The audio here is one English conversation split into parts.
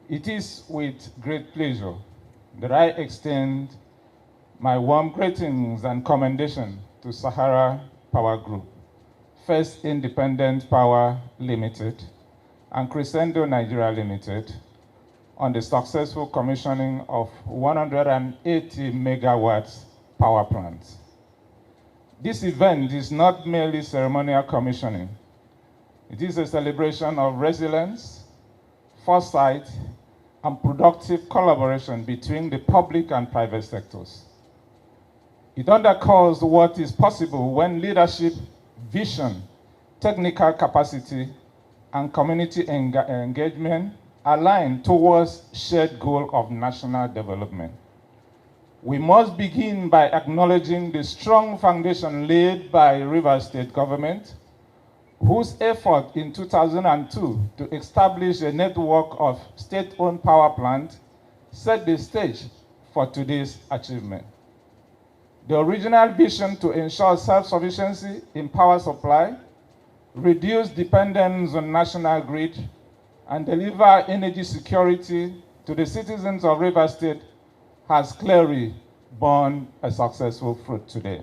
It is with great pleasure that I extend my warm greetings and commendation to Sahara Power Group, First Independent Power Limited, and Crescendo Nigeria Limited on the successful commissioning of 180 megawatts power plants. This event is not merely ceremonial commissioning. It is a celebration of resilience, foresight, and productive collaboration between the public and private sectors. It underscores what is possible when leadership, vision, technical capacity, and community engagement align towards shared goal of national development. We must begin by acknowledging the strong foundation laid by Rivers State government, whose effort in 2002 to establish a network of state-owned power plants set the stage for today's achievement. The original vision to ensure self-sufficiency in power supply, reduce dependence on national grid, and deliver energy security to the citizens of Rivers State has clearly borne a successful fruit today.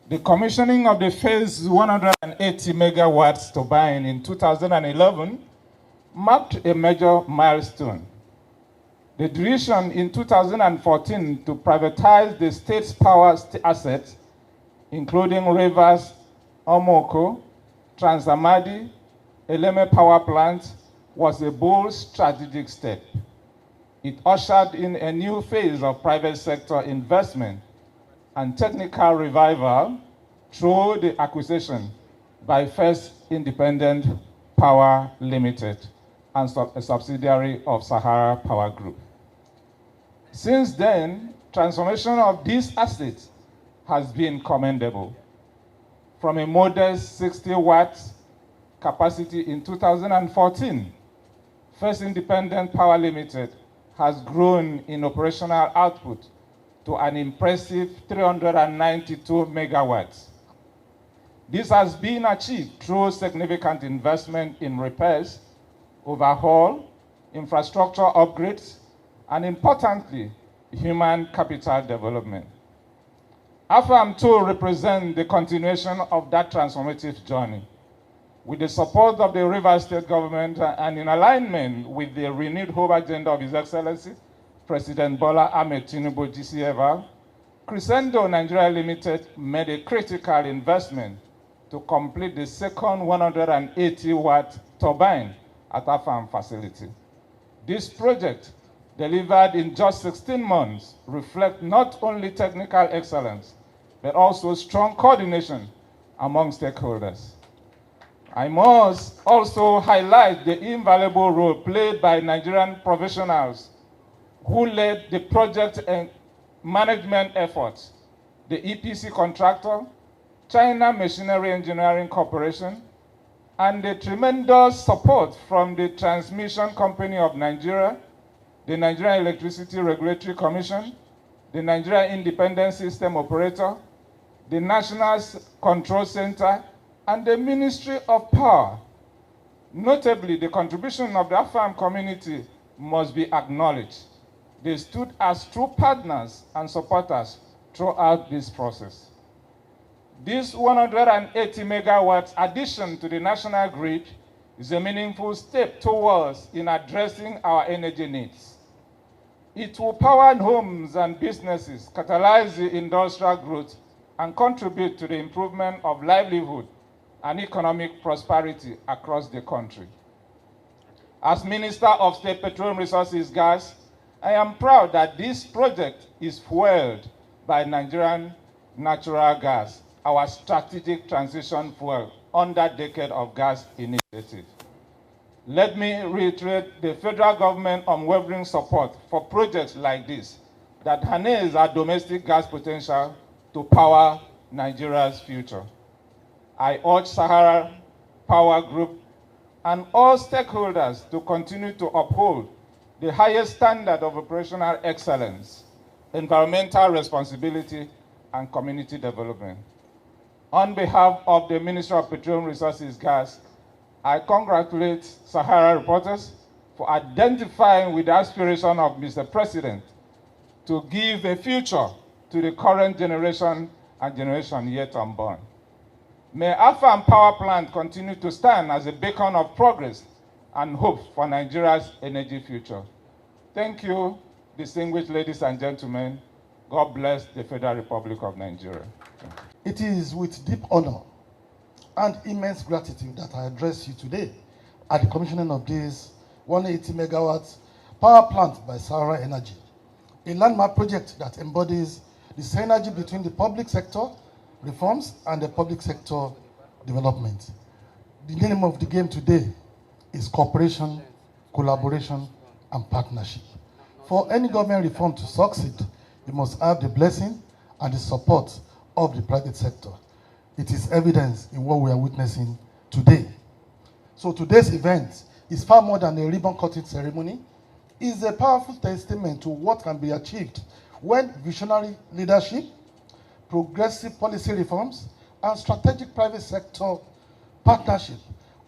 The commissioning of the phase 180 megawatts turbine in 2011 marked a major milestone. The decision in 2014 to privatize the state's power assets, including Rivers, Omoko, Transamadi, Eleme power plants, was a bold strategic step. It ushered in a new phase of private sector investment and technical revival through the acquisition by First Independent Power Limited and a subsidiary of Sahara Power Group. Since then, transformation of these assets has been commendable. From a modest 60 watts capacity in 2014, First Independent Power Limited has grown in operational output to an impressive 392 megawatts. This has been achieved through significant investment in repairs, overhaul, infrastructure upgrades, and importantly, human capital development. Afam too represents the continuation of that transformative journey. With the support of the Rivers State government and in alignment with the renewed hope agenda of His Excellency, President Bola Ahmed Tinubu GCFR, Crescendo Nigeria Limited made a critical investment to complete the second 180-watt turbine at Afam facility. This project, delivered in just 16 months, reflects not only technical excellence, but also strong coordination among stakeholders. I must also highlight the invaluable role played by Nigerian professionals who led the project and management efforts, the EPC contractor, China Machinery Engineering Corporation, and the tremendous support from the Transmission Company of Nigeria, the Nigerian Electricity Regulatory Commission, the Nigeria Independent System Operator, the National Control Center, and the Ministry of Power. Notably, the contribution of the Afam community must be acknowledged. They stood as true partners and supporters throughout this process. This 180 megawatts addition to the national grid is a meaningful step towards in addressing our energy needs. It will power homes and businesses, catalyze the industrial growth, and contribute to the improvement of livelihood and economic prosperity across the country. As Minister of State Petroleum Resources Gas, I am proud that this project is fueled by Nigerian natural gas, our strategic transition fuel under decade of gas initiative. Let me reiterate the federal government unwavering support for projects like this that harness our domestic gas potential to power Nigeria's future. I urge Sahara Power Group and all stakeholders to continue to uphold the highest standard of operational excellence, environmental responsibility, and community development. On behalf of the Ministry of Petroleum Resources Gas, I congratulate Sahara reporters for for identifying with the aspiration of Mr. President to give a future to the current generation and generation yet unborn. May Afam Power Plant continue to stand as a beacon of progress and hope for Nigeria's energy future. Thank you, distinguished ladies and gentlemen. God bless the Federal Republic of Nigeria. It is with deep honor and immense gratitude that I address you today at the commissioning of this 180 megawatt power plant by Sahara Energy, a landmark project that embodies the synergy between the public sector reforms and the public sector development. The name of the game today is cooperation, collaboration, and partnership. For any government reform to succeed, you must have the blessing and the support of the private sector. It is evidence in what we are witnessing today. So today's event is far more than a ribbon-cutting ceremony. It's a powerful testament to what can be achieved when visionary leadership, progressive policy reforms, and strategic private sector partnership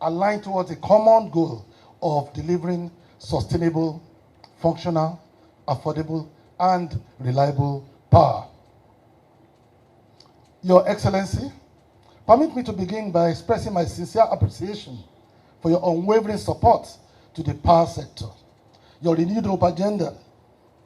align towards a common goal of delivering sustainable, functional, affordable, and reliable power. Your Excellency, permit me to begin by expressing my sincere appreciation for your unwavering support to the power sector. Your renewed hope agenda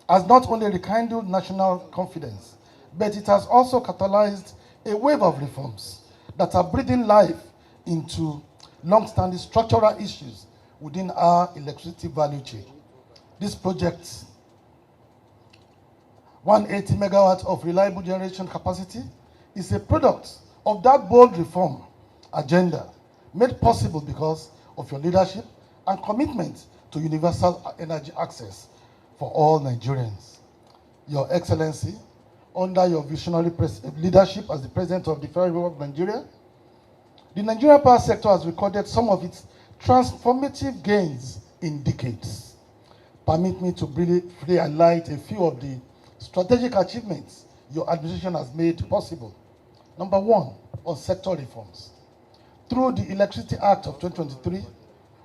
has not only rekindled national confidence, but it has also catalyzed a wave of reforms that are breathing life into long-standing structural issues within our electricity value chain. This project, 180 megawatts of reliable generation capacity, is a product of that bold reform agenda made possible because of your leadership and commitment to universal energy access for all Nigerians. Your Excellency, under your visionary leadership as the President of the Federal Republic of Nigeria, the Nigerian power sector has recorded some of its transformative gains in decades. Permit me to briefly highlight a few of the strategic achievements your administration has made possible. Number one, on sector reforms. Through the Electricity Act of 2023,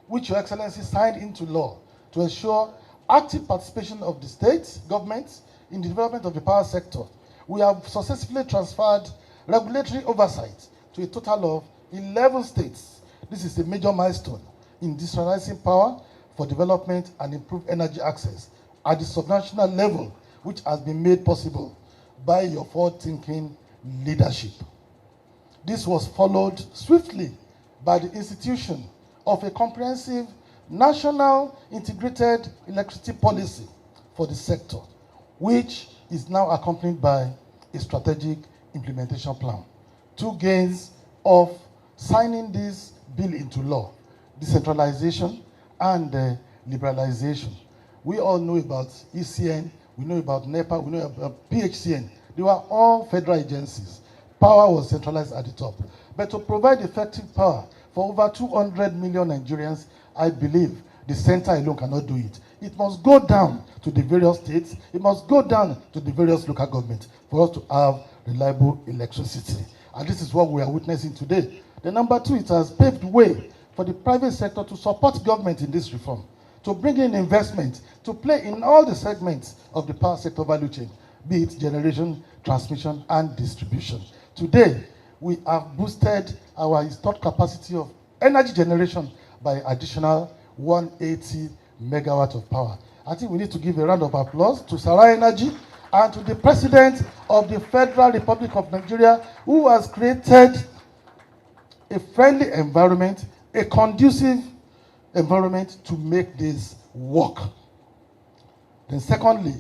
which Your Excellency signed into law to ensure active participation of the state governments in the development of the power sector, we have successfully transferred regulatory oversight to a total of 11 states. This is a major milestone in decentralizing power for development and improved energy access at the subnational level, which has been made possible by your forward-thinking leadership. This was followed swiftly by the institution of a comprehensive national integrated electricity policy for the sector, which is now accompanied by a strategic implementation plan. Two gains of signing this bill into law: decentralization and liberalization. We all know about ECN, we know about NEPA, we know about PHCN. They were all federal agencies. Power was centralized at the top. But to provide effective power for over 200 million Nigerians, I believe the center alone cannot do it. It must go down to the various states. It must go down to the various local governments for us to have reliable electricity. And this is what we are witnessing today. The number two, it has paved way for the private sector to support government in this reform, to bring in investment, to play in all the segments of the power sector value chain, be it generation, transmission, and distribution. Today, we have boosted our installed capacity of energy generation by additional 180 megawatts of power. I think we need to give a round of applause to Sahara Energy and to the President of the Federal Republic of Nigeria, who has created a friendly environment, a conducive environment to make this work. Then secondly,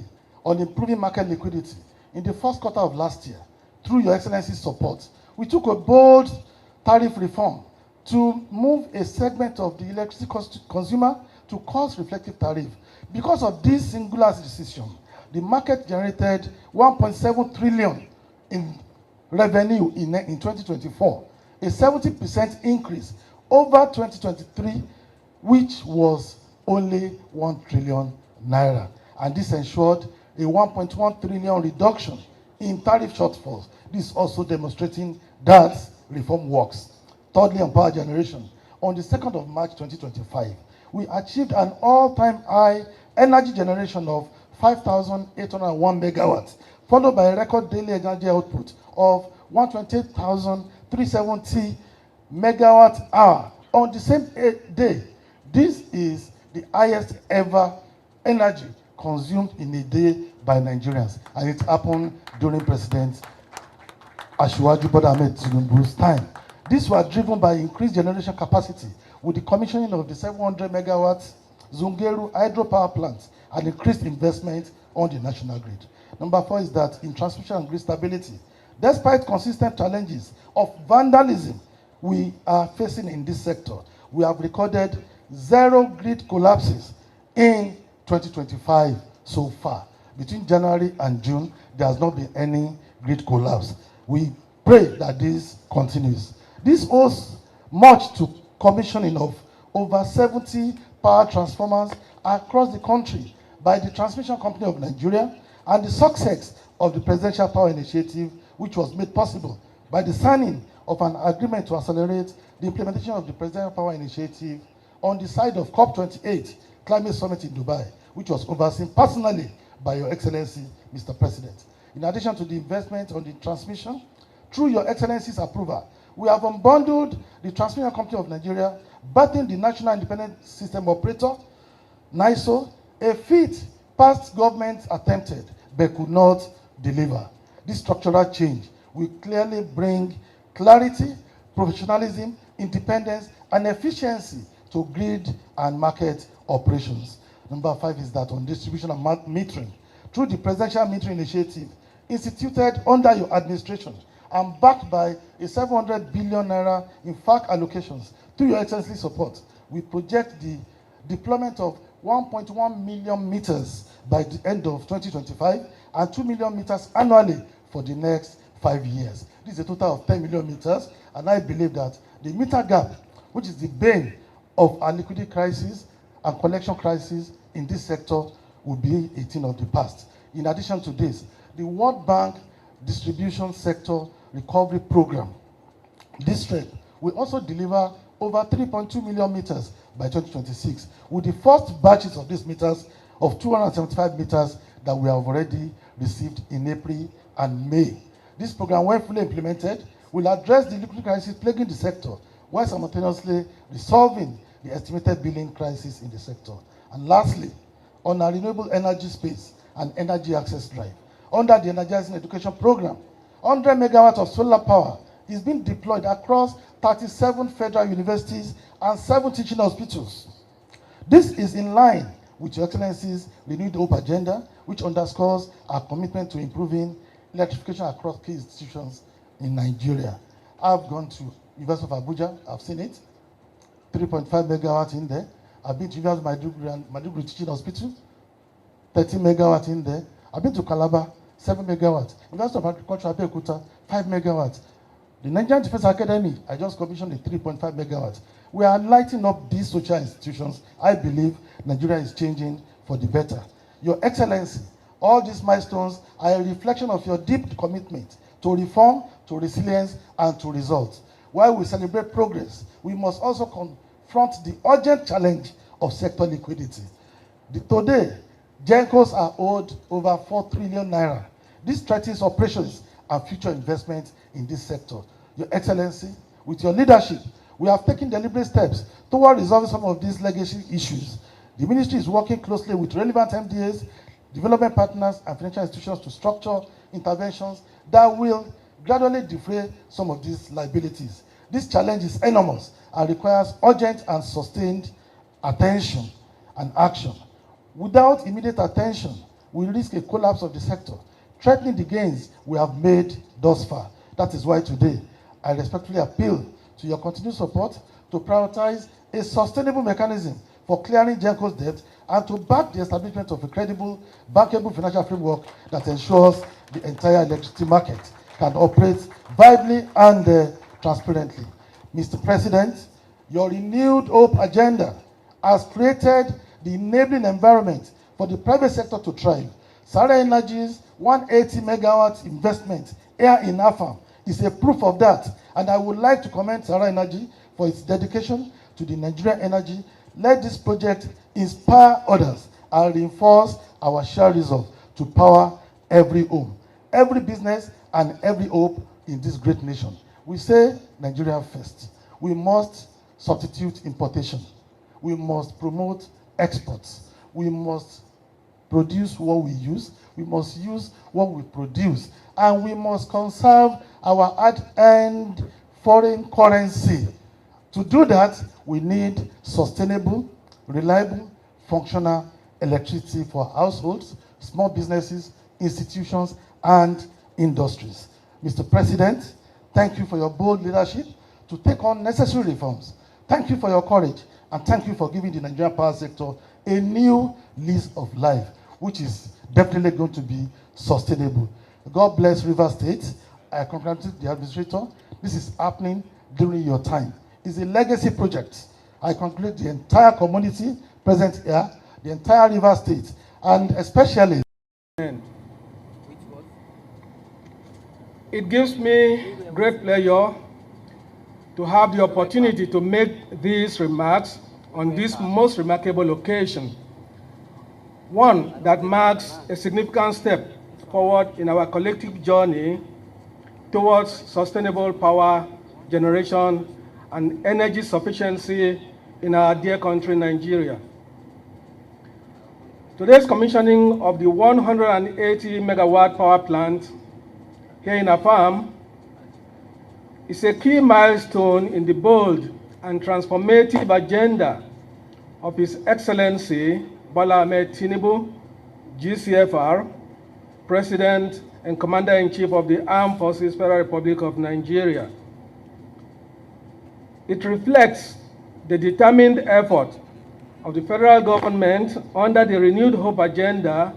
on improving market liquidity, in the first quarter of last year, through Your Excellency's support, we took a bold tariff reform to move a segment of the electricity consumer to cost-reflective tariff. Because of this singular decision, the market generated 1.7 trillion in revenue in 2024, a 70% increase over 2023, which was only 1 trillion naira. And this ensured a 1.1 trillion reduction in tariff shortfalls. This is also demonstrating that reform works. Thirdly, on power generation, on the 2nd of March 2025, we achieved an all-time high energy generation of 5,801 megawatts, followed by a record daily energy output of 128,370 megawatt hour on the same day. This is the highest ever energy consumed in a day by Nigerians, and it happened during President Asiwaju Bola Ahmed Tinubu's time. These were driven by increased generation capacity with the commissioning of the 700 megawatts Zungeru hydropower plant and increased investment on the national grid. Number 4 is that in transmission and grid stability, despite consistent challenges of vandalism we are facing in this sector, we have recorded 0 grid collapses in 2025 so far. Between January and June, there has not been any grid collapse. We pray that this continues. This owes much to commissioning of over 70 power transformers across the country by the Transmission Company of Nigeria and the success of the Presidential Power Initiative, which was made possible by the signing of an agreement to accelerate the implementation of the Presidential Power Initiative on the side of COP28 Climate Summit in Dubai, which was overseen personally by Your Excellency, Mr. President. In addition to the investment on the transmission, through Your Excellency's approval, we have unbundled the Transmission Company of Nigeria, birthing the National Independent System Operator, NISO, a feat past governments attempted but could not deliver. This structural change will clearly bring clarity, professionalism, independence, and efficiency to grid and market operations. Number 5 is that on distribution and metering, through the Presidential Metering Initiative, instituted under your administration and backed by a 700 billion naira in FAC allocations through Your Excellency support, we project the deployment of 1.1 million meters by the end of 2025 and 2 million meters annually for the next 5 years. This is a total of 10 million meters, and I believe that the meter gap, which is the bane of our liquidity crisis and collection crisis in this sector, will be a thing of the past. In addition to this, the World Bank Distribution Sector Recovery Program, this trade will also deliver over 3.2 million meters by 2026, with the first batches of these meters of 275 meters that we have already received in April and May. This program, when fully implemented, will address the liquidity crisis plaguing the sector, while simultaneously resolving the estimated billing crisis in the sector. And lastly, on our renewable energy space and energy access drive, under the Energizing Education Program, 100 megawatts of solar power is being deployed across 37 federal universities and 7 teaching hospitals. This is in line with Your Excellency's Renewed Hope agenda, which underscores our commitment to improving electrification across key institutions in Nigeria. I've gone to University of Abuja, I've seen it, 3.5 megawatts in there. I've been to University of Maiduguri Teaching Hospital, 13 megawatts in there. I've been to Calabar, 7 megawatts. University of Agriculture, Abeokuta, 5 megawatts. The Nigerian Defense Academy, I just commissioned a 3.5 megawatts. We are lighting up these social institutions. I believe Nigeria is changing for the better. Your Excellency, all these milestones are a reflection of your deep commitment to reform, to resilience, and to results. While we celebrate progress, we must also confront the urgent challenge of sector liquidity. Today, GENCOs are owed over 4 trillion naira. This threatens operations and future investment in this sector. Your Excellency, with your leadership, we have taken deliberate steps toward resolving some of these legacy issues. The ministry is working closely with relevant MDAs, development partners, and financial institutions to structure interventions that will gradually defray some of these liabilities. This challenge is enormous and requires urgent and sustained attention and action. Without immediate attention, we risk a collapse of the sector, threatening the gains we have made thus far. That is why today, I respectfully appeal to your continued support to prioritize a sustainable mechanism for clearing GENCO's debt and to back the establishment of a credible, bankable financial framework that ensures the entire electricity market can operate viably and transparently. Mr. President, your renewed hope agenda has created the enabling environment for the private sector to thrive. Sahara Energy's 180 megawatt investment here in Afam is a proof of that, and I would like to commend Sahara Energy for its dedication to the Nigerian energy Let this project inspire others and reinforce our shared resolve to power every home, every business, and every hope in this great nation. We say Nigeria first. We must substitute importation. We must promote exports. We must produce what we use. We must use what we produce. And we must conserve our hard-earned foreign currency. To do that, we need sustainable, reliable, functional electricity for households, small businesses, institutions, and industries. Mr. President, thank you for your bold leadership to take on necessary reforms. Thank you for your courage, and thank you for giving the Nigerian power sector a new lease of life, which is definitely going to be sustainable. God bless Rivers State. I congratulate the administrator. This is happening during your time. It's a legacy project. I congratulate the entire community present here, the entire Rivers State, and especially. It gives me great pleasure to have the opportunity to make these remarks on this most remarkable occasion, one that marks a significant step forward in our collective journey towards sustainable power generation and energy sufficiency in our dear country, Nigeria. Today's commissioning of the 180-megawatt power plant here in Afam is a key milestone in the bold and transformative agenda of His Excellency Bola Ahmed Tinubu, GCFR, President and Commander-in-Chief of the Armed Forces, Federal Republic of Nigeria. It reflects the determined effort of the federal government under the Renewed Hope agenda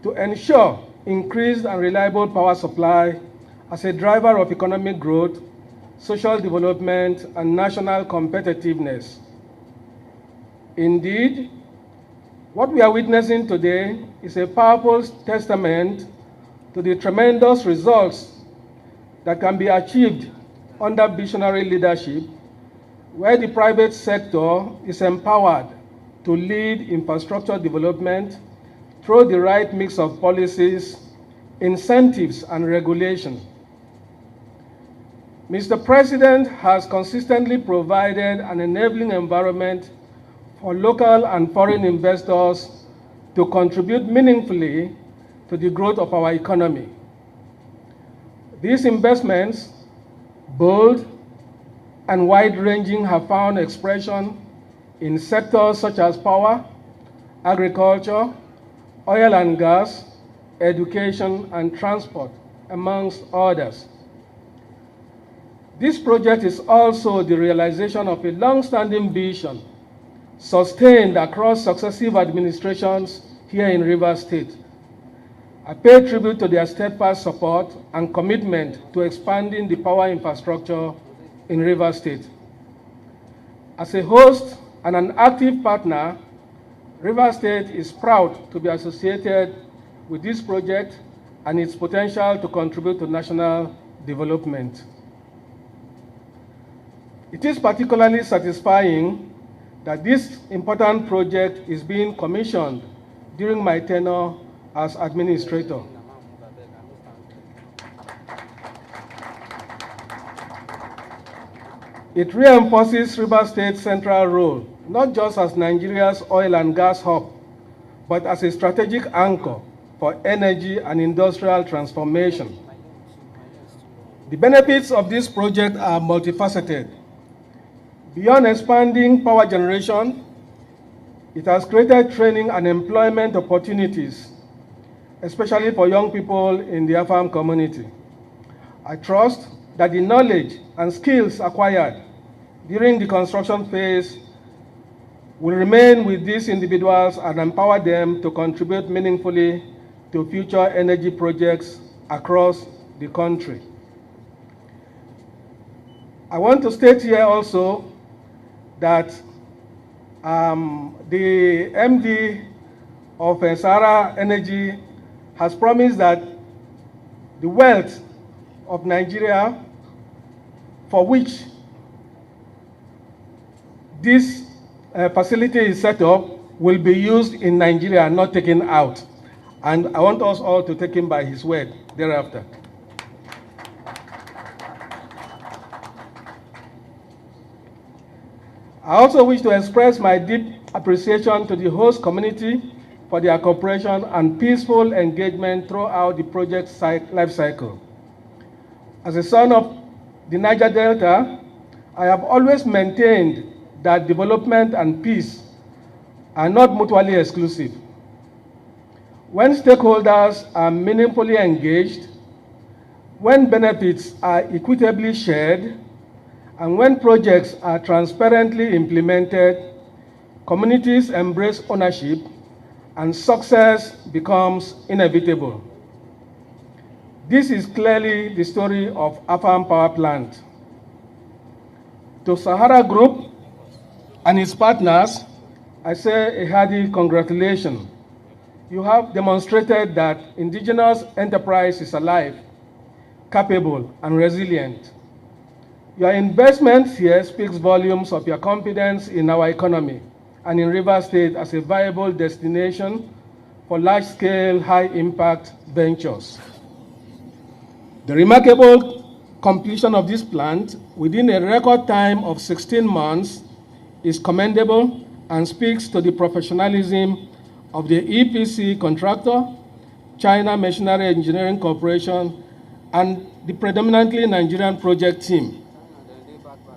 to ensure increased and reliable power supply as a driver of economic growth, social development, and national competitiveness. Indeed, what we are witnessing today is a powerful testament to the tremendous results that can be achieved under visionary leadership, where the private sector is empowered to lead infrastructure development through the right mix of policies, incentives, and regulation. Mr. President has consistently provided an enabling environment for local and foreign investors to contribute meaningfully to the growth of our economy. These investments, bold and wide-ranging, have found expression in sectors such as power, agriculture, oil and gas, education, and transport, amongst others. This project is also the realization of a long-standing vision sustained across successive administrations here in Rivers State. I pay tribute to their steadfast support and commitment to expanding the power infrastructure in Rivers State. As a host and an active partner, Rivers State is proud to be associated with this project and its potential to contribute to national development. It is particularly satisfying that this important project is being commissioned during my tenure as administrator. It reinforces Rivers State's central role, not just as Nigeria's oil and gas hub, but as a strategic anchor for energy and industrial transformation. The benefits of this project are multifaceted. Beyond expanding power generation, it has created training and employment opportunities, especially for young people in the Afam community. I trust that the knowledge and skills acquired during the construction phase will remain with these individuals and empower them to contribute meaningfully to future energy projects across the country. I want to state here also that the MD of Sahara Energy has promised that the wealth of Nigeria, for which this facility is set up will be used in Nigeria, not taken out. And I want us all to take him by his word thereafter. I also wish to express my deep appreciation to the host community for their cooperation and peaceful engagement throughout the project's life cycle. As a son of the Niger Delta, I have always maintained that development and peace are not mutually exclusive. When stakeholders are meaningfully engaged, when benefits are equitably shared, and when projects are transparently implemented, communities embrace ownership and success becomes inevitable. This is clearly the story of Afam Power Plant. To Sahara Group and its partners, I say a hearty congratulations. You have demonstrated that indigenous enterprise is alive, capable, and resilient. Your investment here speaks volumes of your confidence in our economy and in Rivers State as a viable destination for large-scale, high-impact ventures. The remarkable completion of this plant within a record time of 16 months is commendable and speaks to the professionalism of the EPC contractor, China Machinery Engineering Corporation, and the predominantly Nigerian project team.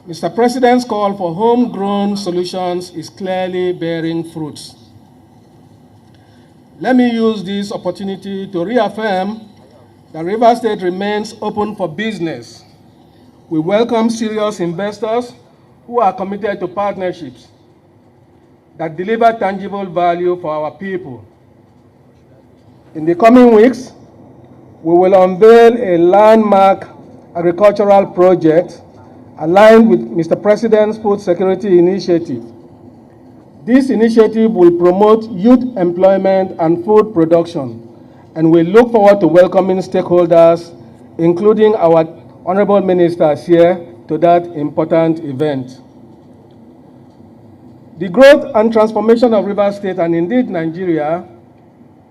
Mr. President's call for homegrown solutions is clearly bearing fruits. Let me use this opportunity to reaffirm that Rivers State remains open for business. We welcome serious investors who are committed to partnerships that deliver tangible value for our people. In the coming weeks, we will unveil a landmark agricultural project aligned with Mr. President's Food Security Initiative. This initiative will promote youth employment and food production, and we look forward to welcoming stakeholders, including our honorable ministers here, to that important event. The growth and transformation of Rivers State, and indeed Nigeria,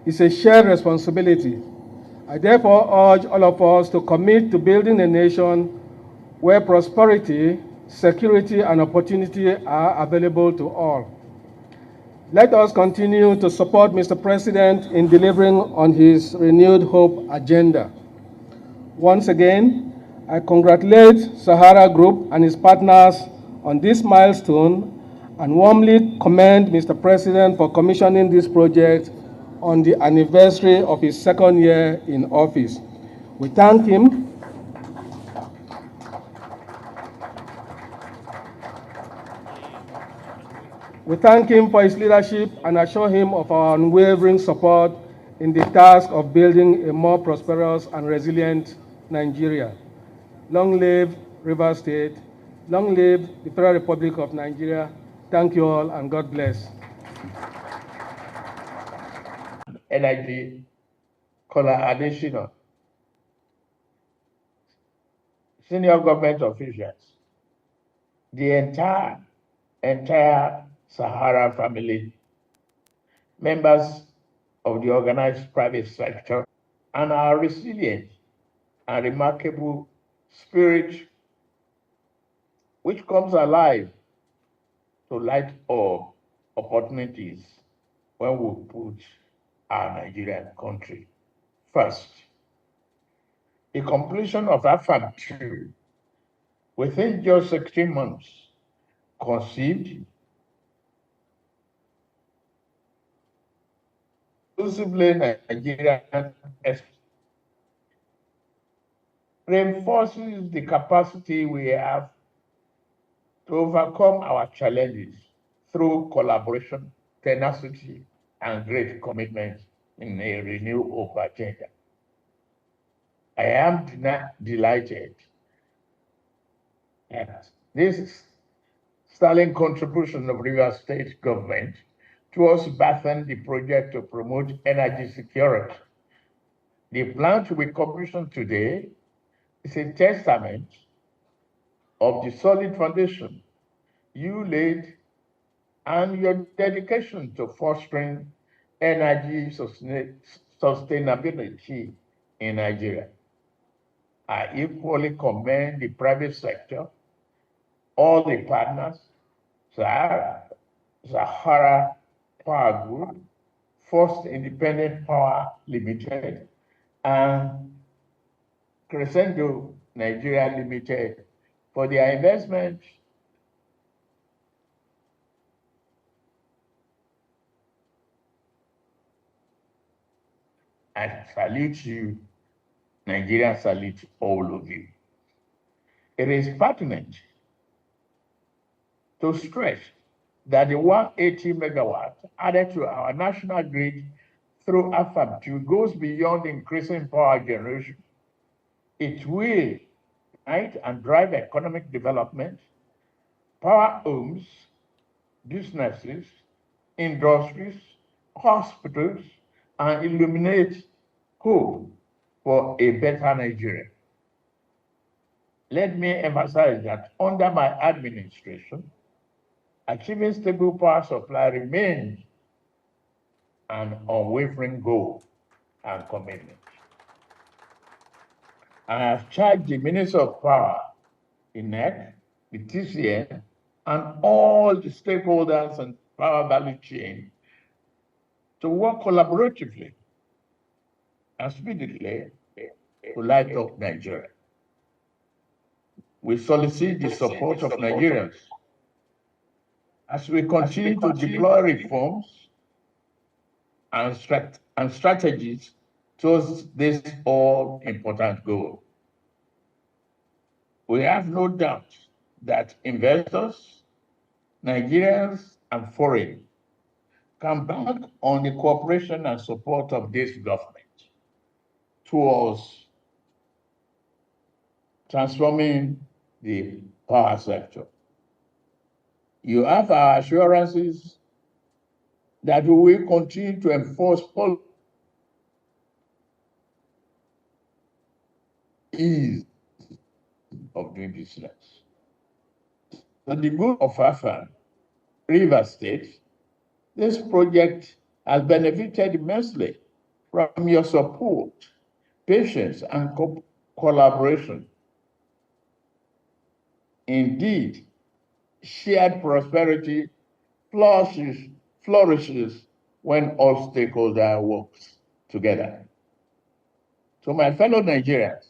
is a shared responsibility. I therefore urge all of us to commit to building a nation where prosperity, security, and opportunity are available to all. Let us continue to support Mr. President in delivering on his renewed hope agenda. Once again, I congratulate Sahara Group and its partners on this milestone and warmly commend Mr. President for commissioning this project on the anniversary of his second year in office. We thank him for his leadership and assure him of our unwavering support in the task of building a more prosperous and resilient Nigeria. Long live Rivers State. Long live the Federal Republic of Nigeria. Thank you all and God bless. Energy, Kola Adesina, senior government officials, the entire Sahara family, members of the organized private sector, and our resilient and remarkable spirit, which comes alive to light up opportunities when we put our Nigerian country first. The completion of Afam 2 within just 16 months, conceived, exclusively Nigerian, reinforces the capacity we have to overcome our challenges through collaboration, tenacity, and great commitment in a renewed hope agenda. I am delighted at this sterling contribution of Rivers State government towards backing the project to promote energy security. The plant we commissioned today is a testament of the solid foundation you laid and your dedication to fostering energy sustainability in Nigeria. I equally commend the private sector, all the partners, Sahara Power Group, First Independent Power Limited, and Crescendo Nigeria Limited for their investment and salute you, Nigeria salute all of you. It is pertinent to stress that the 180 megawatt added to our national grid through Afam 2 goes beyond increasing power generation. It will ignite and drive economic development, power homes, businesses, industries, hospitals, and illuminate hope for a better Nigeria. Let me emphasize that under my administration, achieving stable power supply remains an unwavering goal and commitment. I have charged the Minister of Power, INEC, the TCN, and all the stakeholders and power value chain to work collaboratively and speedily to light up Nigeria. We solicit the support of Nigerians as we continue to deploy reforms and strategies towards this all-important goal. We have no doubt that investors, Nigerians, and foreign can bank on the cooperation and support of this government towards transforming the power sector. You have our assurances that we will continue to enforce ease of doing business. So the good of Afam, River State, this project has benefited immensely from your support, patience, and collaboration. Indeed, shared prosperity flourishes when all stakeholders work together. So my fellow Nigerians,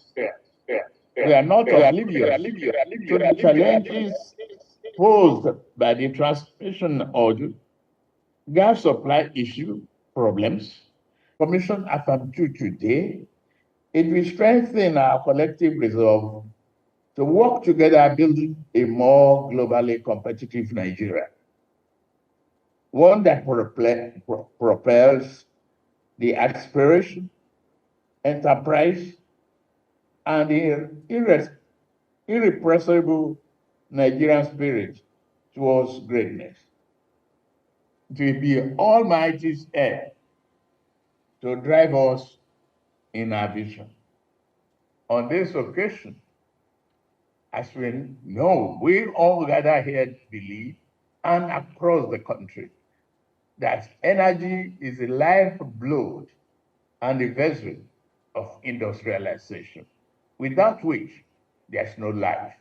we are not oblivious to the challenges posed by the transmission of gas supply issue problems. Commission Afam 2 today, it will strengthen our collective resolve to work together building a more globally competitive Nigeria, one that propels the aspiration, enterprise, and the irrepressible Nigerian spirit towards greatness. It will be Almighty's air to drive us in our vision. On this occasion, as we know, we all gather here believe, and across the country, that energy is the lifeblood and the vessel of industrialization, without which there's no life.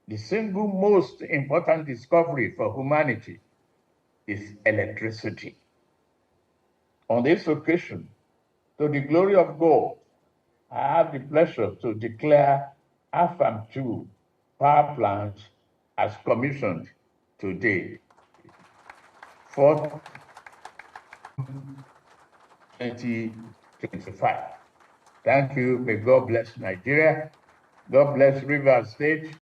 The single most important discovery for humanity is electricity. On this occasion, to the glory of God, I have the pleasure to declare Afam 2 power plant as commissioned today for 2025. Thank you. May God bless Nigeria. God bless Rivers State.